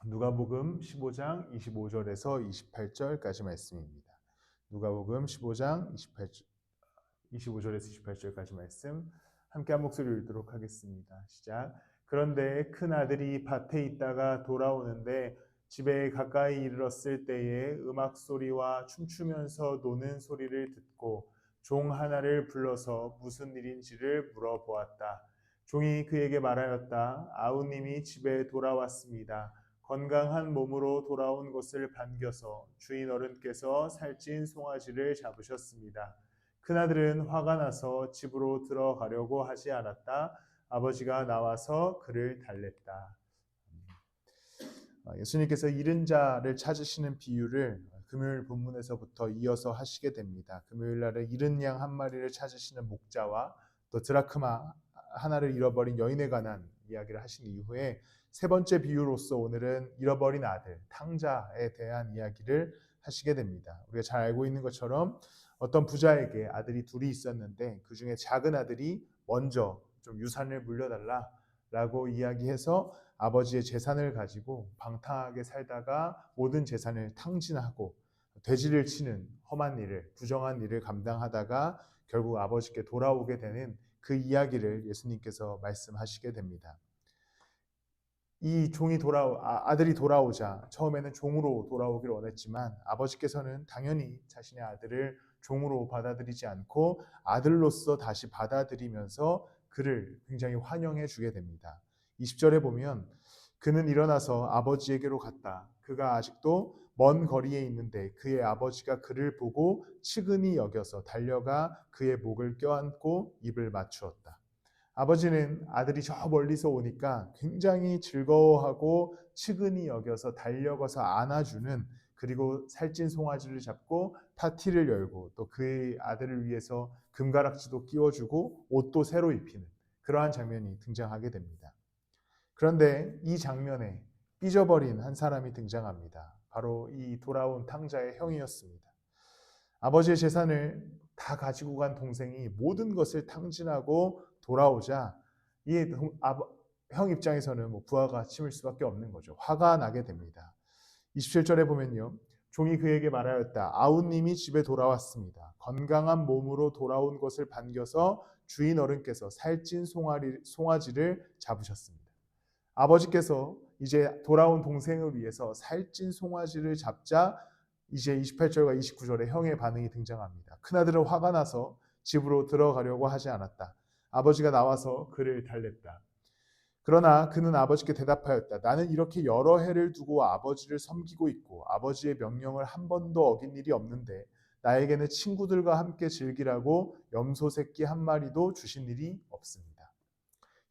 누가복음 15장 25절에서 28절까지 말씀입니다. 누가복음 15장 25절에서 28절까지 말씀 함께 한 목소리 읽도록 하겠습니다. 시작. 그런데 큰 아들이 밭에 있다가 돌아오는데 집에 가까이 이르렀을 때에 음악 소리와 춤추면서 노는 소리를 듣고 종 하나를 불러서 무슨 일인지를 물어보았다. 종이 그에게 말하였다. 아우님이 집에 돌아왔습니다. 건강한 몸으로 돌아온 것을 반겨서 주인 어른께서 살찐 송아지를 잡으셨습니다. 큰아들은 화가 나서 집으로 들어가려고 하지 않았다. 아버지가 나와서 그를 달랬다. 예수님께서 잃은 자를 찾으시는 비유를 금요일 본문에서부터 이어서 하시게 됩니다. 금요일 날에 잃은 양 한 마리를 찾으시는 목자와 또 드라크마 하나를 잃어버린 여인에 관한 이야기를 하신 이후에 세 번째 비유로서 오늘은 잃어버린 아들, 탕자에 대한 이야기를 하시게 됩니다. 우리가 잘 알고 있는 것처럼 어떤 부자에게 아들이 둘이 있었는데 그 중에 작은 아들이 먼저 좀 유산을 물려달라라고 이야기해서 아버지의 재산을 가지고 방탕하게 살다가 모든 재산을 탕진하고 돼지를 치는 험한 일을, 부정한 일을 감당하다가 결국 아버지께 돌아오게 되는 그 이야기를 예수님께서 말씀하시게 됩니다. 이 아들이 돌아오자 처음에는 종으로 돌아오기를 원했지만 아버지께서는 당연히 자신의 아들을 종으로 받아들이지 않고 아들로서 다시 받아들이면서 그를 굉장히 환영해 주게 됩니다. 20절에 보면 그는 일어나서 아버지에게로 갔다. 그가 아직도 먼 거리에 있는데 그의 아버지가 그를 보고 측은히 여겨서 달려가 그의 목을 껴안고 입을 맞추었다. 아버지는 아들이 저 멀리서 오니까 굉장히 즐거워하고 측은히 여겨서 달려가서 안아주는, 그리고 살찐 송아지를 잡고 파티를 열고 또 그의 아들을 위해서 금가락지도 끼워주고 옷도 새로 입히는 그러한 장면이 등장하게 됩니다. 그런데 이 장면에 삐져버린 한 사람이 등장합니다. 바로 이 돌아온 탕자의 형이었습니다. 아버지의 재산을 다 가지고 간 동생이 모든 것을 탕진하고 돌아오자 형 입장에서는 부하가 치밀 수밖에 없는 거죠. 화가 나게 됩니다. 27절에 보면요. 종이 그에게 말하였다. 아우님이 집에 돌아왔습니다. 건강한 몸으로 돌아온 것을 반겨서 주인 어른께서 살찐 송아지를 잡으셨습니다. 아버지께서 이제 돌아온 동생을 위해서 살찐 송아지를 잡자 이제 28절과 29절에 형의 반응이 등장합니다. 큰아들은 화가 나서 집으로 들어가려고 하지 않았다. 아버지가 나와서 그를 달랬다. 그러나 그는 아버지께 대답하였다. 나는 이렇게 여러 해를 두고 아버지를 섬기고 있고 아버지의 명령을 한 번도 어긴 일이 없는데 나에게는 친구들과 함께 즐기라고 염소 새끼 한 마리도 주신 일이 없습니다.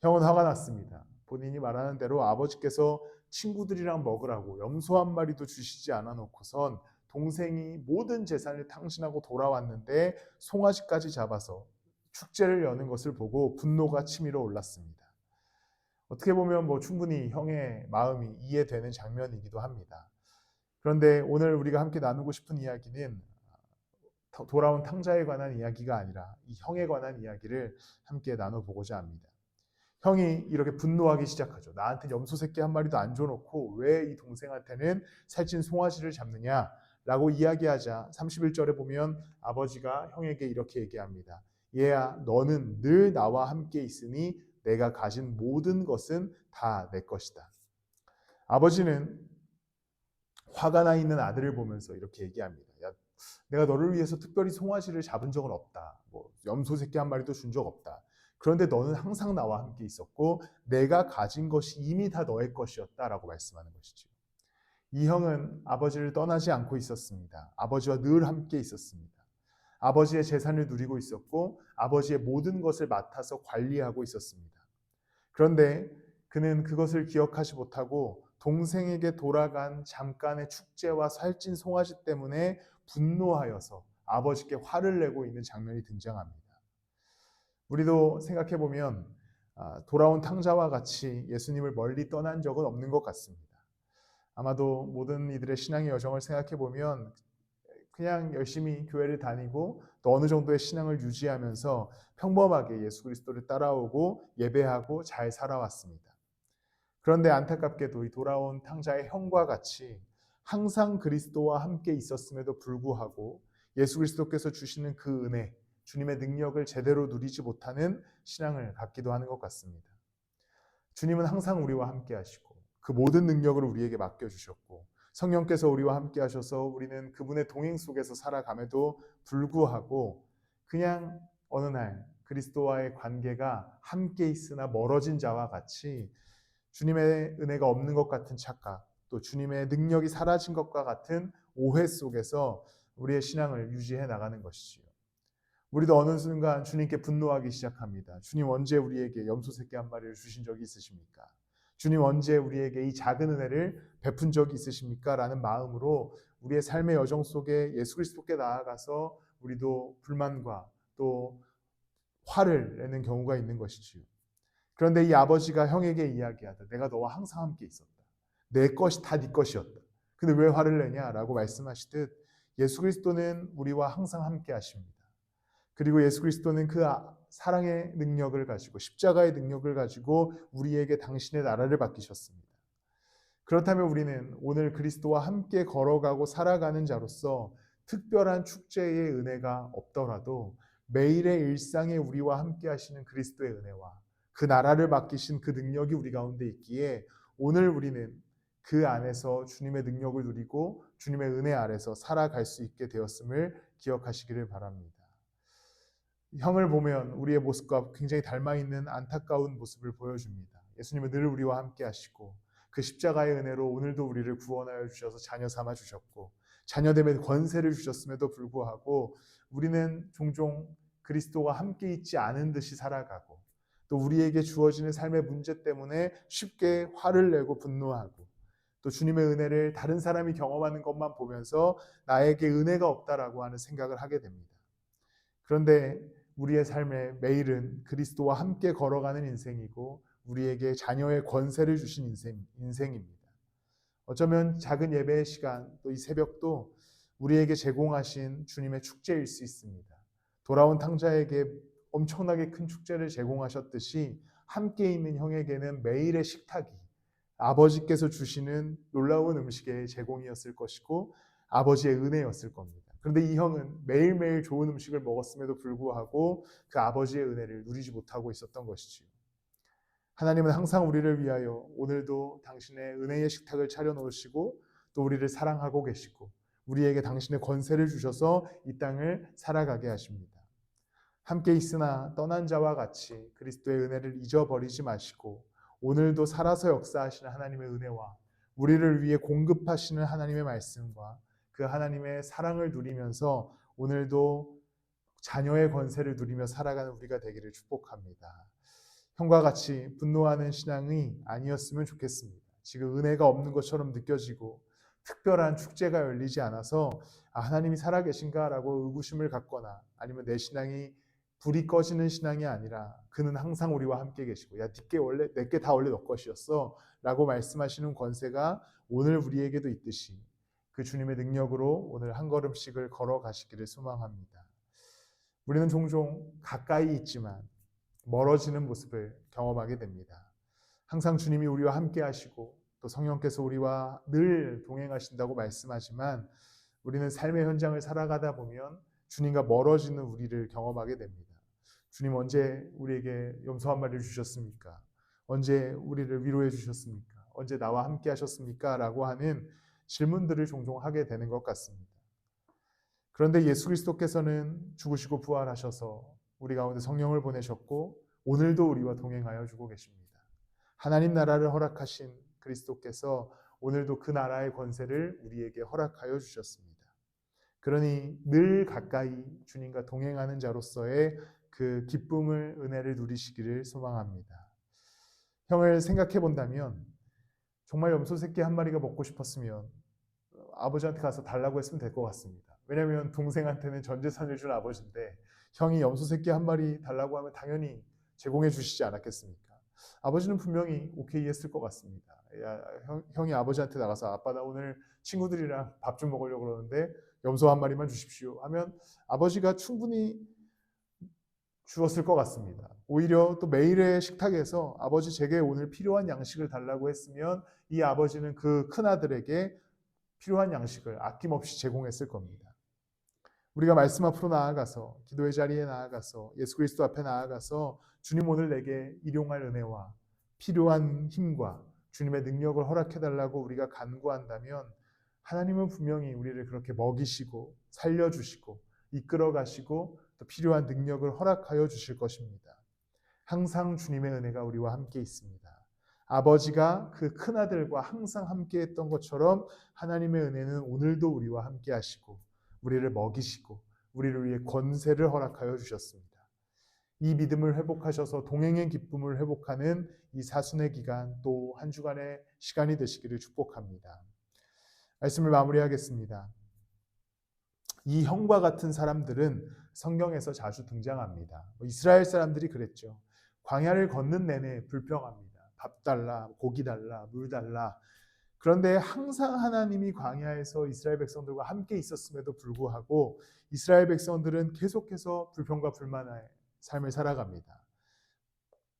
형은 화가 났습니다. 본인이 말하는 대로 아버지께서 친구들이랑 먹으라고 염소 한 마리도 주시지 않아 놓고선 동생이 모든 재산을 탕진하고 돌아왔는데 송아지까지 잡아서 축제를 여는 것을 보고 분노가 치밀어 올랐습니다. 어떻게 보면 충분히 형의 마음이 이해되는 장면이기도 합니다. 그런데 오늘 우리가 함께 나누고 싶은 이야기는 돌아온 탕자에 관한 이야기가 아니라 이 형에 관한 이야기를 함께 나눠보고자 합니다. 형이 이렇게 분노하기 시작하죠. 나한테 염소 새끼 한 마리도 안 줘놓고 왜 이 동생한테는 살찐 송아지를 잡느냐라고 이야기하자 31절에 보면 아버지가 형에게 이렇게 얘기합니다. 얘야, 너는 늘 나와 함께 있으니 내가 가진 모든 것은 다 내 것이다. 아버지는 화가 나 있는 아들을 보면서 이렇게 얘기합니다. 야, 내가 너를 위해서 특별히 송아지를 잡은 적은 없다. 염소 새끼 한 마리도 준 적 없다. 그런데 너는 항상 나와 함께 있었고 내가 가진 것이 이미 다 너의 것이었다라고 말씀하는 것이죠. 이 형은 아버지를 떠나지 않고 있었습니다. 아버지와 늘 함께 있었습니다. 아버지의 재산을 누리고 있었고 아버지의 모든 것을 맡아서 관리하고 있었습니다. 그런데 그는 그것을 기억하지 못하고 동생에게 돌아간 잠깐의 축제와 살찐 송아지 때문에 분노하여서 아버지께 화를 내고 있는 장면이 등장합니다. 우리도 생각해보면 돌아온 탕자와 같이 예수님을 멀리 떠난 적은 없는 것 같습니다. 아마도 모든 이들의 신앙의 여정을 생각해보면 그냥 열심히 교회를 다니고 또 어느 정도의 신앙을 유지하면서 평범하게 예수 그리스도를 따라오고 예배하고 잘 살아왔습니다. 그런데 안타깝게도 이 돌아온 탕자의 형과 같이 항상 그리스도와 함께 있었음에도 불구하고 예수 그리스도께서 주시는 그 은혜, 주님의 능력을 제대로 누리지 못하는 신앙을 갖기도 하는 것 같습니다. 주님은 항상 우리와 함께 하시고 그 모든 능력을 우리에게 맡겨주셨고 성령께서 우리와 함께 하셔서 우리는 그분의 동행 속에서 살아감에도 불구하고 그냥 어느 날 그리스도와의 관계가 함께 있으나 멀어진 자와 같이 주님의 은혜가 없는 것 같은 착각, 또 주님의 능력이 사라진 것과 같은 오해 속에서 우리의 신앙을 유지해 나가는 것이지요. 우리도 어느 순간 주님께 분노하기 시작합니다. 주님 언제 우리에게 염소 새끼 한 마리를 주신 적이 있으십니까? 주님 언제 우리에게 이 작은 은혜를 베푼 적이 있으십니까? 라는 마음으로 우리의 삶의 여정 속에 예수 그리스도께 나아가서 우리도 불만과 또 화를 내는 경우가 있는 것이지요. 그런데 이 아버지가 형에게 이야기하다. 내가 너와 항상 함께 있었다. 내 것이 다 네 것이었다. 근데 왜 화를 내냐라고 말씀하시듯 예수 그리스도는 우리와 항상 함께 하십니다. 그리고 예수 그리스도는 그 사랑의 능력을 가지고 십자가의 능력을 가지고 우리에게 당신의 나라를 맡기셨습니다. 그렇다면 우리는 오늘 그리스도와 함께 걸어가고 살아가는 자로서 특별한 축제의 은혜가 없더라도 매일의 일상에 우리와 함께 하시는 그리스도의 은혜와 그 나라를 맡기신 그 능력이 우리 가운데 있기에 오늘 우리는 그 안에서 주님의 능력을 누리고 주님의 은혜 아래서 살아갈 수 있게 되었음을 기억하시기를 바랍니다. 형을 보면 우리의 모습과 굉장히 닮아있는 안타까운 모습을 보여줍니다. 예수님은 늘 우리와 함께 하시고 그 십자가의 은혜로 오늘도 우리를 구원하여 주셔서 자녀 삼아 주셨고 자녀됨의 권세를 주셨음에도 불구하고 우리는 종종 그리스도와 함께 있지 않은 듯이 살아가고 또 우리에게 주어지는 삶의 문제 때문에 쉽게 화를 내고 분노하고 또 주님의 은혜를 다른 사람이 경험하는 것만 보면서 나에게 은혜가 없다라고 하는 생각을 하게 됩니다. 그런데 우리의 삶의 매일은 그리스도와 함께 걸어가는 인생이고 우리에게 자녀의 권세를 주신 인생입니다. 어쩌면 작은 예배의 시간 또 이 새벽도 우리에게 제공하신 주님의 축제일 수 있습니다. 돌아온 탕자에게 엄청나게 큰 축제를 제공하셨듯이 함께 있는 형에게는 매일의 식탁이 아버지께서 주시는 놀라운 음식의 제공이었을 것이고 아버지의 은혜였을 겁니다. 그런데 이 형은 매일매일 좋은 음식을 먹었음에도 불구하고 그 아버지의 은혜를 누리지 못하고 있었던 것이지요. 하나님은 항상 우리를 위하여 오늘도 당신의 은혜의 식탁을 차려놓으시고 또 우리를 사랑하고 계시고 우리에게 당신의 권세를 주셔서 이 땅을 살아가게 하십니다. 함께 있으나 떠난 자와 같이 그리스도의 은혜를 잊어버리지 마시고 오늘도 살아서 역사하시는 하나님의 은혜와 우리를 위해 공급하시는 하나님의 말씀과 그 하나님의 사랑을 누리면서 오늘도 자녀의 권세를 누리며 살아가는 우리가 되기를 축복합니다. 형과 같이 분노하는 신앙이 아니었으면 좋겠습니다. 지금 은혜가 없는 것처럼 느껴지고 특별한 축제가 열리지 않아서 하나님이 살아계신가라고 의구심을 갖거나 아니면 내 신앙이 불이 꺼지는 신앙이 아니라 그는 항상 우리와 함께 계시고 야 내게 다 원래 너 것이었어 라고 말씀하시는 권세가 오늘 우리에게도 있듯이 그 주님의 능력으로 오늘 한 걸음씩을 걸어가시기를 소망합니다. 우리는 종종 가까이 있지만 멀어지는 모습을 경험하게 됩니다. 항상 주님이 우리와 함께 하시고 또 성령께서 우리와 늘 동행하신다고 말씀하지만 우리는 삶의 현장을 살아가다 보면 주님과 멀어지는 우리를 경험하게 됩니다. 주님 언제 우리에게 염소 한 마리를 주셨습니까? 언제 우리를 위로해 주셨습니까? 언제 나와 함께 하셨습니까? 라고 하는 질문들을 종종 하게 되는 것 같습니다. 그런데 예수 그리스도께서는 죽으시고 부활하셔서 우리 가운데 성령을 보내셨고 오늘도 우리와 동행하여 주고 계십니다. 하나님 나라를 허락하신 그리스도께서 오늘도 그 나라의 권세를 우리에게 허락하여 주셨습니다. 그러니 늘 가까이 주님과 동행하는 자로서의 그 기쁨을 은혜를 누리시기를 소망합니다. 형을 생각해 본다면 정말 염소 새끼 한 마리가 먹고 싶었으면 아버지한테 가서 달라고 했으면 될 것 같습니다. 왜냐하면 동생한테는 전 재산을 준 아버지인데 형이 염소 새끼 한 마리 달라고 하면 당연히 제공해 주시지 않았겠습니까? 아버지는 분명히 오케이 했을 것 같습니다. 형이 아버지한테 나가서 아빠 나 오늘 친구들이랑 밥 좀 먹으려고 그러는데 염소 한 마리만 주십시오 하면 아버지가 충분히 주었을 것 같습니다. 오히려 또 매일의 식탁에서 아버지 제게 오늘 필요한 양식을 달라고 했으면 이 아버지는 그 큰아들에게 필요한 양식을 아낌없이 제공했을 겁니다. 우리가 말씀 앞으로 나아가서 기도의 자리에 나아가서 예수 그리스도 앞에 나아가서 주님 오늘 내게 일용할 은혜와 필요한 힘과 주님의 능력을 허락해달라고 우리가 간구한다면 하나님은 분명히 우리를 그렇게 먹이시고 살려주시고 이끌어가시고 또 필요한 능력을 허락하여 주실 것입니다. 항상 주님의 은혜가 우리와 함께 있습니다. 아버지가 그 큰아들과 항상 함께 했던 것처럼 하나님의 은혜는 오늘도 우리와 함께 하시고 우리를 먹이시고 우리를 위해 권세를 허락하여 주셨습니다. 이 믿음을 회복하셔서 동행의 기쁨을 회복하는 이 사순의 기간 또 한 주간의 시간이 되시기를 축복합니다. 말씀을 마무리하겠습니다. 이 형과 같은 사람들은 성경에서 자주 등장합니다. 이스라엘 사람들이 그랬죠. 광야를 걷는 내내 불평합니다. 밥 달라, 고기 달라, 물 달라. 그런데 항상 하나님이 광야에서 이스라엘 백성들과 함께 있었음에도 불구하고 이스라엘 백성들은 계속해서 불평과 불만의 삶을 살아갑니다.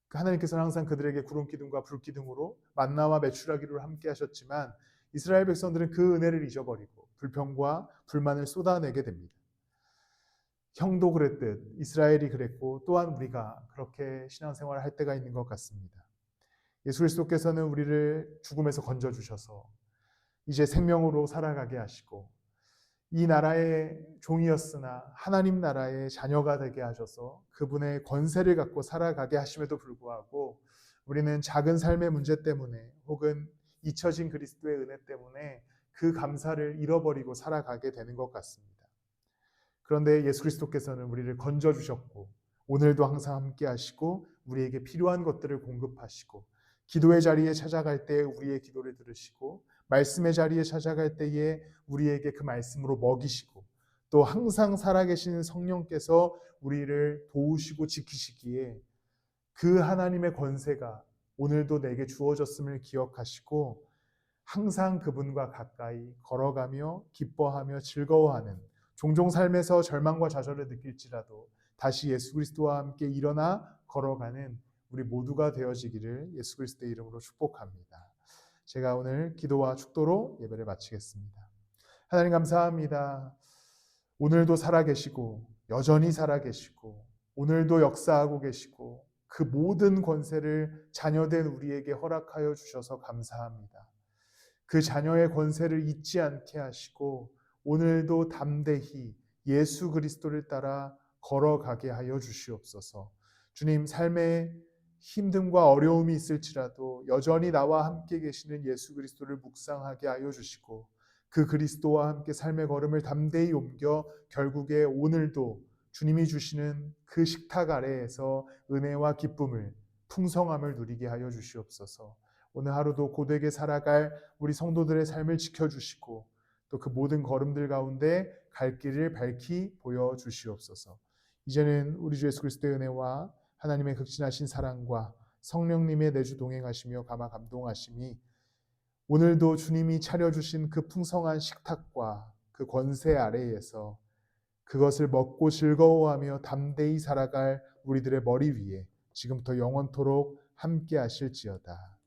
하나님께서는 항상 그들에게 구름 기둥과 불 기둥으로 만나와 메추라기로 함께 하셨지만 이스라엘 백성들은 그 은혜를 잊어버리고 불평과 불만을 쏟아내게 됩니다. 형도 그랬듯 이스라엘이 그랬고 또한 우리가 그렇게 신앙생활을 할 때가 있는 것 같습니다. 예수 그리스도께서는 우리를 죽음에서 건져주셔서 이제 생명으로 살아가게 하시고 이 나라의 종이었으나 하나님 나라의 자녀가 되게 하셔서 그분의 권세를 갖고 살아가게 하심에도 불구하고 우리는 작은 삶의 문제 때문에 혹은 잊혀진 그리스도의 은혜 때문에 그 감사를 잃어버리고 살아가게 되는 것 같습니다. 그런데 예수 그리스도께서는 우리를 건져주셨고 오늘도 항상 함께 하시고 우리에게 필요한 것들을 공급하시고 기도의 자리에 찾아갈 때 우리의 기도를 들으시고 말씀의 자리에 찾아갈 때에 우리에게 그 말씀으로 먹이시고 또 항상 살아계시는 성령께서 우리를 도우시고 지키시기에 그 하나님의 권세가 오늘도 내게 주어졌음을 기억하시고 항상 그분과 가까이 걸어가며 기뻐하며 즐거워하는 종종 삶에서 절망과 좌절을 느낄지라도 다시 예수 그리스도와 함께 일어나 걸어가는 우리 모두가 되어지기를 예수 그리스도의 이름으로 축복합니다. 제가 오늘 기도와 축도로 예배를 마치겠습니다. 하나님 감사합니다. 오늘도 살아계시고 여전히 살아계시고 오늘도 역사하고 계시고 그 모든 권세를 자녀된 우리에게 허락하여 주셔서 감사합니다. 그 자녀의 권세를 잊지 않게 하시고 오늘도 담대히 예수 그리스도를 따라 걸어가게 하여 주시옵소서. 주님, 삶에 힘듦과 어려움이 있을지라도 여전히 나와 함께 계시는 예수 그리스도를 묵상하게 하여 주시고 그 그리스도와 함께 삶의 걸음을 담대히 옮겨 결국에 오늘도 주님이 주시는 그 식탁 아래에서 은혜와 기쁨을 풍성함을 누리게 하여 주시옵소서. 오늘 하루도 고되게 살아갈 우리 성도들의 삶을 지켜주시고 또 그 모든 걸음들 가운데 갈 길을 밝히 보여주시옵소서. 이제는 우리 주 예수 그리스도의 은혜와 하나님의 극진하신 사랑과 성령님의 내주 동행하시며 감화 감동하심이 오늘도 주님이 차려주신 그 풍성한 식탁과 그 권세 아래에서 그것을 먹고 즐거워하며 담대히 살아갈 우리들의 머리 위에 지금부터 영원토록 함께 하실지어다.